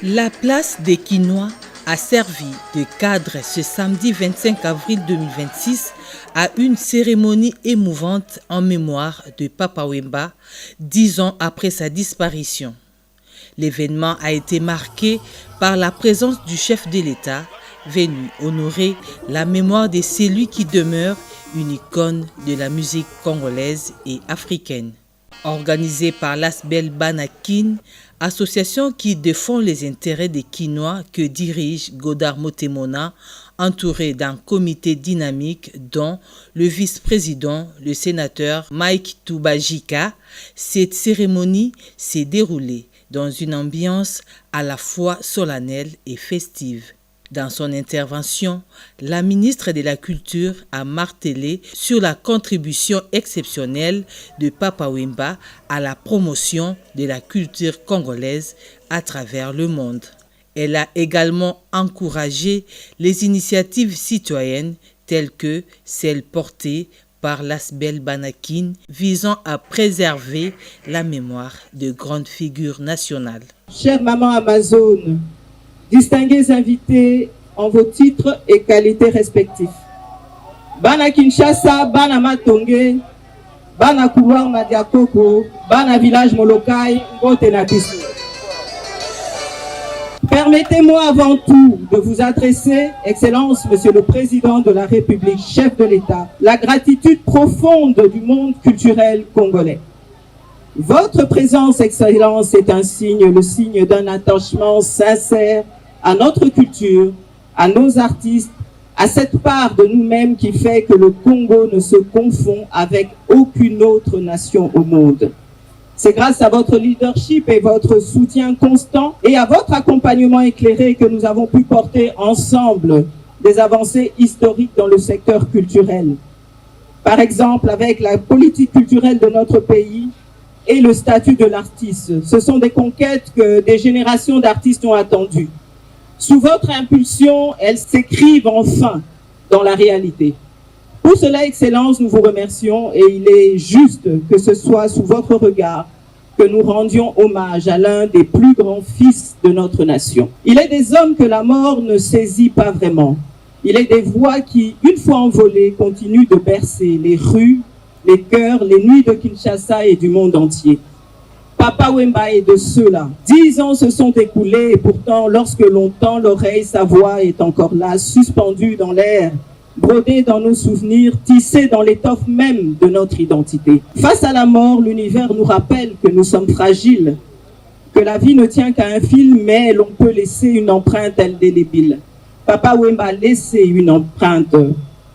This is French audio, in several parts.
La place des Quinois a servi de cadre ce samedi 25 avril 2026 à une cérémonie émouvante en mémoire de Papa Wemba, 10 ans après sa disparition. L'événement a été marqué par la présence du chef de l'État, venu honorer la mémoire de celui qui demeure une icône de la musique congolaise et africaine. Organisé par l'Asbel Banakin, association qui défend les intérêts des Quinois que dirige Godard Motemona, entouré d'un comité dynamique dont le vice-président, le sénateur Mike Toubajika, cette cérémonie s'est déroulée dans une ambiance à la fois solennelle et festive. Dans son intervention, la ministre de la Culture a martelé sur la contribution exceptionnelle de Papa Wemba à la promotion de la culture congolaise à travers le monde. Elle a également encouragé les initiatives citoyennes telles que celles portées par l'Asbel Banakin visant à préserver la mémoire de grandes figures nationales. Chère maman Amazon, distingués invités en vos titres et qualités respectifs. Bana Kinshasa, Bana Matonge, Bana Couloir Madiakoko, Bana Village Molokai, Mbote Nabiso. Permettez-moi avant tout de vous adresser, Excellence, Monsieur le Président de la République, chef de l'État, la gratitude profonde du monde culturel congolais. Votre présence, Excellence, est un signe, le signe d'un attachement sincère à notre culture, à nos artistes, à cette part de nous-mêmes qui fait que le Congo ne se confond avec aucune autre nation au monde. C'est grâce à votre leadership et votre soutien constant et à votre accompagnement éclairé que nous avons pu porter ensemble des avancées historiques dans le secteur culturel. Par exemple, avec la politique culturelle de notre pays, et le statut de l'artiste. Ce sont des conquêtes que des générations d'artistes ont attendues. Sous votre impulsion, elles s'écrivent enfin dans la réalité. Pour cela, Excellence, nous vous remercions et il est juste que ce soit sous votre regard que nous rendions hommage à l'un des plus grands fils de notre nation. Il est des hommes que la mort ne saisit pas vraiment. Il est des voix qui, une fois envolées, continuent de bercer les rues, les cœurs, les nuits de Kinshasa et du monde entier. Papa Wemba est de ceux-là. 10 ans se sont écoulés et pourtant, lorsque l'on tend l'oreille, sa voix est encore là, suspendue dans l'air, brodée dans nos souvenirs, tissée dans l'étoffe même de notre identité. Face à la mort, l'univers nous rappelle que nous sommes fragiles, que la vie ne tient qu'à un fil, mais l'on peut laisser une empreinte indélébile. Papa Wemba a laissé une empreinte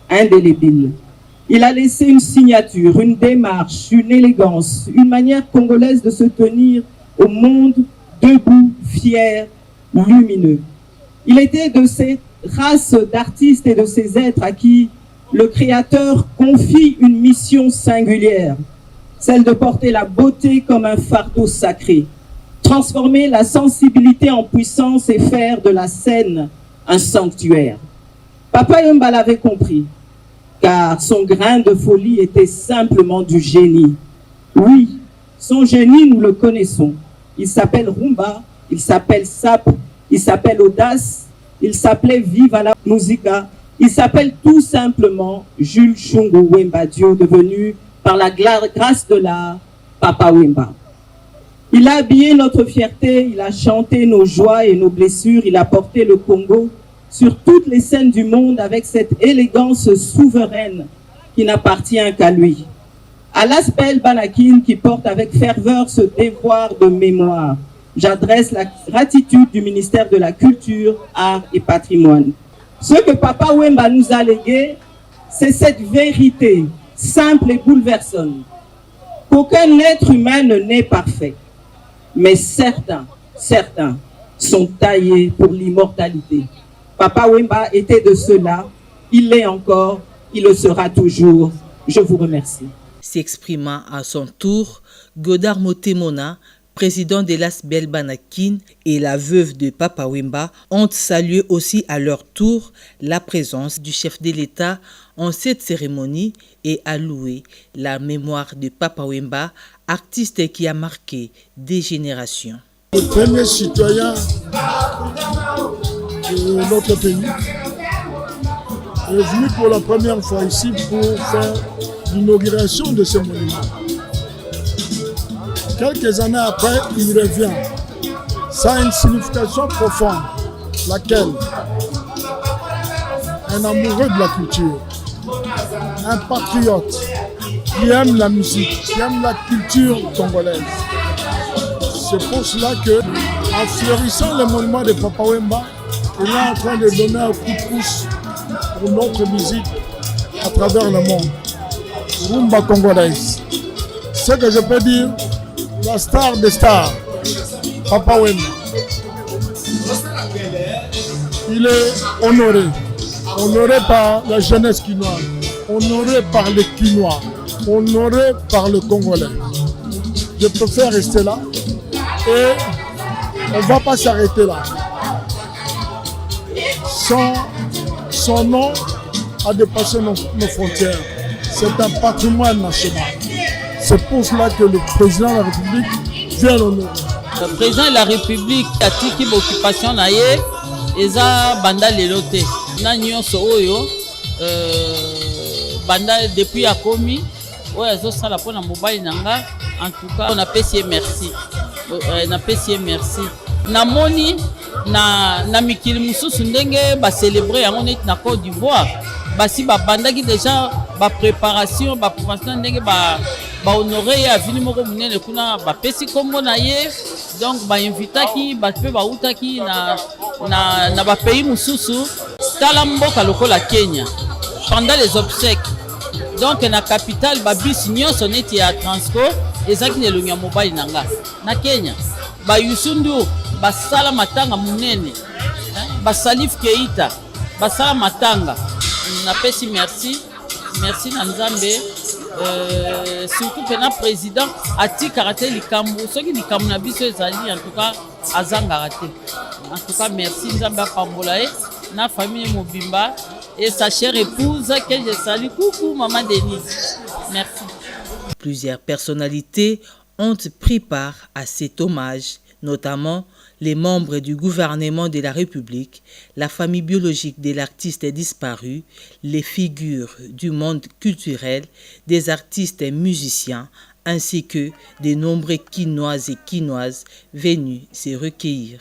indélébile. Il a laissé une signature, une démarche, une élégance, une manière congolaise de se tenir au monde debout, fier, lumineux. Il était de cette race d'artistes et de ces êtres à qui le Créateur confie une mission singulière, celle de porter la beauté comme un fardeau sacré, transformer la sensibilité en puissance et faire de la scène un sanctuaire. Papa Wemba l'avait compris, car son grain de folie était simplement du génie. Oui, son génie, nous le connaissons. Il s'appelle Rumba, il s'appelle Sap, il s'appelle Audace, il s'appelait Viva la Musica, il s'appelle tout simplement Jules Chungu Wemba Dio, devenu par la grâce de l'art, Papa Wemba. Il a habillé notre fierté, il a chanté nos joies et nos blessures, il a porté le Congo sur toutes les scènes du monde avec cette élégance souveraine qui n'appartient qu'à lui. À l'Asbel Banakin qui porte avec ferveur ce devoir de mémoire, j'adresse la gratitude du ministère de la Culture, Art et Patrimoine. Ce que Papa Wemba nous a légué, c'est cette vérité simple et bouleversante qu'aucun être humain ne naît parfait, mais certains sont taillés pour l'immortalité. Papa Wemba était de ceux-là, il l'est encore, il le sera toujours. Je vous remercie. S'exprimant à son tour, Godard Motemona, président de l'Asbel Banakin et la veuve de Papa Wemba ont salué aussi à leur tour la présence du chef de l'État en cette cérémonie et a loué la mémoire de Papa Wemba artiste qui a marqué des générations. Le premier citoyen de notre pays est venu pour la première fois ici pour faire l'inauguration de ce monument. Quelques années après, il revient. Ça a une signification profonde, laquelle un amoureux de la culture, un patriote qui aime la musique, qui aime la culture congolaise. C'est pour cela que, en fleurissant le monument de Papa Wemba, il est en train de donner un coup de pouce pour notre musique à travers le monde. Rumba congolaise. Ce que je peux dire, la star des stars, Papa Wemba. Il est honoré. Honoré par la jeunesse quinoise, honoré par les Quinois, honoré par le Congolais. Je préfère rester là et on ne va pas s'arrêter là. Son nom a dépassé nos frontières. C'est un patrimoine national. C'est pour cela que le président de la République vient l'honorer. Le président de la République a tiki l'occupation naie eza banda lelote. Na nyonso oyo banda depuis akomi oyo azosala mpona mobali nanga en tout cas on apprécie merci. Merci. Namoni na mikili mususu ndenge ba célébrer yango neti na Côte d'Ivoire basi ba bandaki déjà ba préparation ndenge ba honorer ya vini moko munene kuna ba pesi kombo na ye donc ba invitaki ba pe ba utaki na ba pays mususu tala mboka lokola Kenya pendant les obsèques donc na capitale ba bis nyonso neti ya Transco ezaki nelongi ya mobali nanga na Kenya ba Yusundu basala matanga munene ba Salif Keita basala matanga na pesi merci na Nzambe surtout pena président ati karaté likambo soki likambo na biso ezali en tout cas azanga raté en tout cas merci Nzambe pambola na famille Mobimba et sa chère épouse que je salue. Coucou maman Denise. Merci. Plusieurs personnalités ont pris part à cet hommage, notamment les membres du gouvernement de la République, la famille biologique de l'artiste disparu, les figures du monde culturel, des artistes et musiciens, ainsi que de nombreux Quinois et Quinoises venus se recueillir.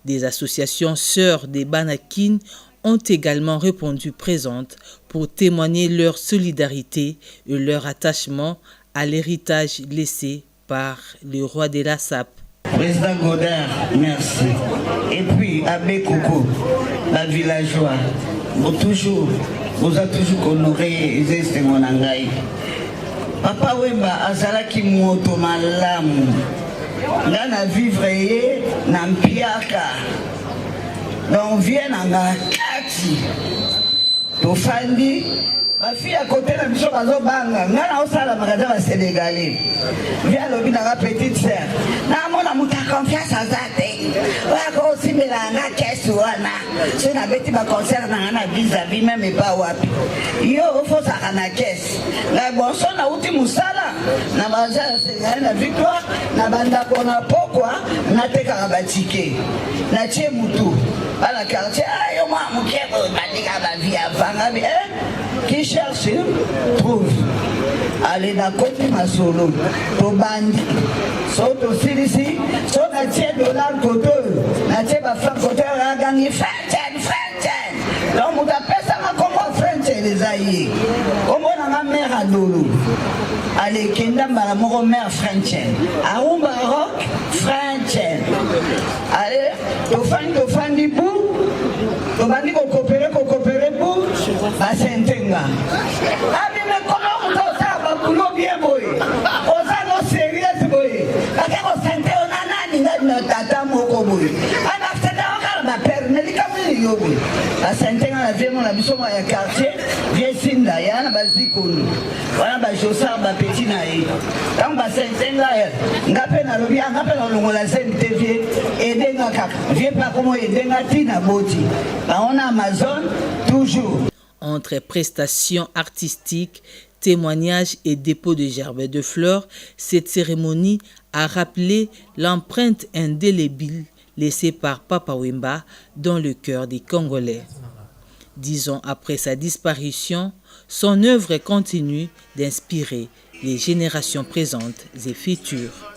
Des associations sœurs des Banakin ont également répondu présentes pour témoigner leur solidarité et leur attachement à l'héritage laissé par le roi de la SAP. Président Godard, merci. Et puis, Abbé Koko, la villageois, vous avez toujours honoré Zeste Monangaï. Papa Wemba, Azalaki Moto Malamu, Nana vivre Nampiaka. Donc, viens à Kati, Tofandi. Ma fille à côté de la mission Bazobanga, n'a pas la magasin sénégalais. Viens le bina petite sœur. N'a mon amour ta confiance à Zate. Ouais, aussi mais la na caisse ou ana. Je n'avais pas concert dans un vis-à-vis même pas wapi. Yo faut ça na caisse. La bonson na uti musala. Na bazar sénégalais na victoire. Na banda kona pokwa. Na te karabatike. Na tie mutu. À la quartier, ayo moi mon kebo bandika ba vie avant qui cherche trouve. Allez dans côté ma solo. To bandi. Soto silisi, so na tie dollar côté. Na tie ba franc côté la gagner French. Donc mon pesa ma comment French les aïe. Comment na mère à dolo. Allez kenda mala moko mère French. Arumba rock French. Allez, to fandi bou. To bandi ko coopérer bou. Ba sentenga. Abi me comment on ça ba boulot bien boy. Oza no serious boy. Aka ko sente onana na tata moko boy. Ana feta okala ba père ne likamuli yobo. Ba sentenga na vie mon na biso ya quartier, vie sinda ya na bazikoni. Wana ba josa ba petit na ye. Tant ba sentenga ngape na lobi ngape na longola sente vie edenga kaka. Vie pas comment edenga tina boti. Ba on a Amazon toujours. Entre prestations artistiques, Témoignages et dépôt de gerbes de fleurs, cette cérémonie a rappelé l'empreinte indélébile laissée par Papa Wemba dans le cœur des Congolais. 10 ans après sa disparition, son œuvre continue d'inspirer les générations présentes et futures.